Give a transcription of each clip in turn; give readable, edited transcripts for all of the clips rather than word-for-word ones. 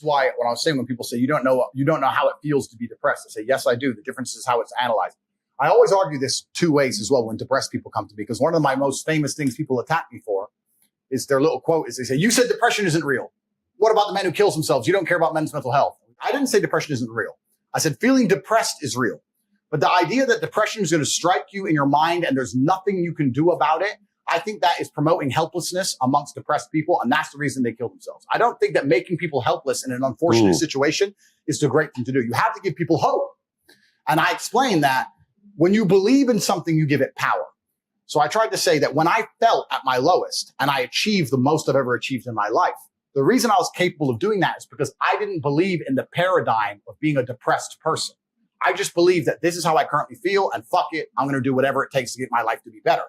Why when I was saying, when people say you don't know how it feels to be depressed, I say, yes, I do. The difference is how it's analyzed. I always argue this two ways as well when depressed people come to me, because one of my most famous things people attack me for is their little quote is they say, you said depression isn't real. What about the men who kills themselves? You don't care about men's mental health. I didn't say depression isn't real. I said feeling depressed is real. But the idea that depression is going to strike you in your mind and there's nothing you can do about it, I think that is promoting helplessness amongst depressed people, and that's the reason they kill themselves. I don't think that making people helpless in an unfortunate situation is the great thing to do. You have to give people hope. And I explained that when you believe in something, you give it power. So I tried to say that when I felt at my lowest and I achieved the most I've ever achieved in my life, the reason I was capable of doing that is because I didn't believe in the paradigm of being a depressed person. I just believed that this is how I currently feel, and fuck it, I'm going to do whatever it takes to get my life to be better.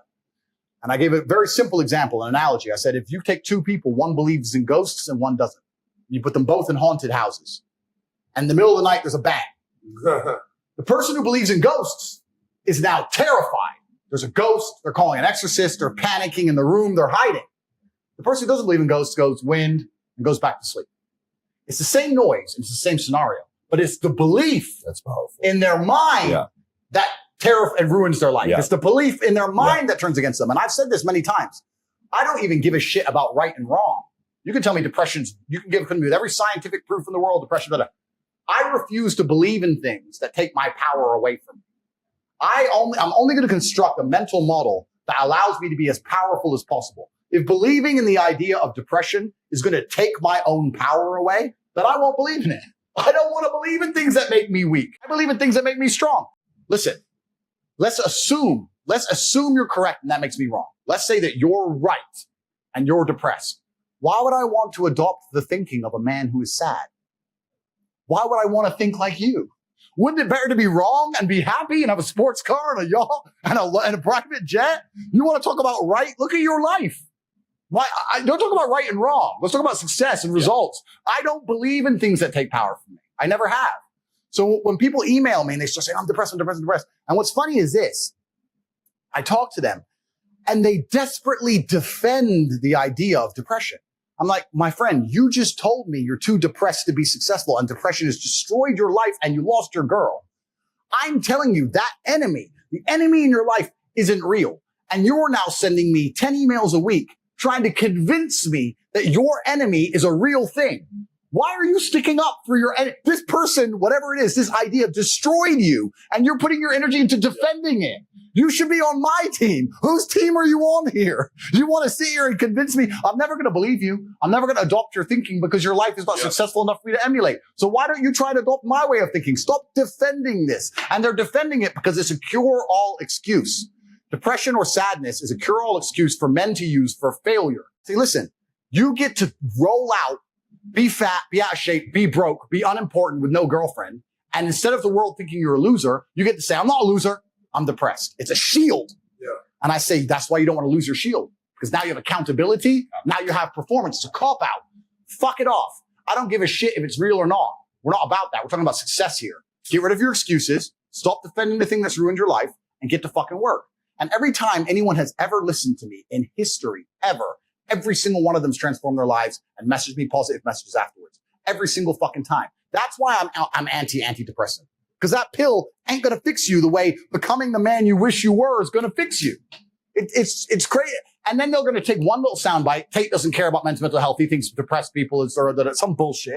And I gave a very simple example, an analogy. I said, if you take two people, one believes in ghosts and one doesn't. You put them both in haunted houses. And in the middle of the night, there's a bang. The person who believes in ghosts is now terrified. There's a ghost. They're calling an exorcist. They're panicking in the room. They're hiding. The person who doesn't believe in ghosts goes wind and goes back to sleep. It's the same noise. It's the same scenario. But it's the belief that's powerful in their mind that and ruins their life. It's the belief in their mind that turns against them. And I've said this many times. I don't even give a shit about right and wrong. You can tell me depression's, you can give me with every scientific proof in the world, depression, I refuse to believe in things that take my power away from me. I'm only going to construct a mental model that allows me to be as powerful as possible. If believing in the idea of depression is going to take my own power away, then I won't believe in it. I don't want to believe in things that make me weak. I believe in things that make me strong. Listen, let's assume you're correct and that makes me wrong. Let's say that you're right and you're depressed. Why would I want to adopt the thinking of a man who is sad? Why would I want to think like you? Wouldn't it better to be wrong and be happy and have a sports car and a yacht and a private jet? You want to talk about right? Look at your life. Why? I don't talk about right and wrong. Let's talk about success and results. I don't believe in things that take power from me. I never have. So when people email me and they start saying, I'm depressed. And what's funny is this. I talk to them and they desperately defend the idea of depression. I'm like, my friend, you just told me you're too depressed to be successful and depression has destroyed your life and you lost your girl. I'm telling you that the enemy in your life isn't real. And you're now sending me 10 emails a week trying to convince me that your enemy is a real thing. Why are you sticking up for your enemy? This person, whatever it is, this idea destroyed you and you're putting your energy into defending it. You should be on my team. Whose team are you on here? You want to sit here and convince me? I'm never going to believe you. I'm never going to adopt your thinking because your life is not successful enough for me to emulate. So why don't you try to adopt my way of thinking? Stop defending this. And they're defending it because it's a cure-all excuse. Depression or sadness is a cure-all excuse for men to use for failure. See, listen, you get to roll out, be fat, be out of shape, be broke, be unimportant with no girlfriend. And instead of the world thinking you're a loser, you get to say, I'm not a loser. I'm depressed. It's a shield. And I say, that's why you don't want to lose your shield. Because now you have accountability. Now you have performance. It's a cop-out. Fuck it off. I don't give a shit if it's real or not. We're not about that. We're talking about success here. Get rid of your excuses. Stop defending the thing that's ruined your life and get to fucking work. And every time anyone has ever listened to me in history, ever, every single one of them's transformed their lives and messaged me positive messages afterwards. Every single fucking time. That's why I'm antidepressant. Because that pill ain't going to fix you the way becoming the man you wish you were is going to fix you. It's crazy. And then they're going to take one little soundbite. Tate doesn't care about men's mental health. He thinks depressed people is some bullshit.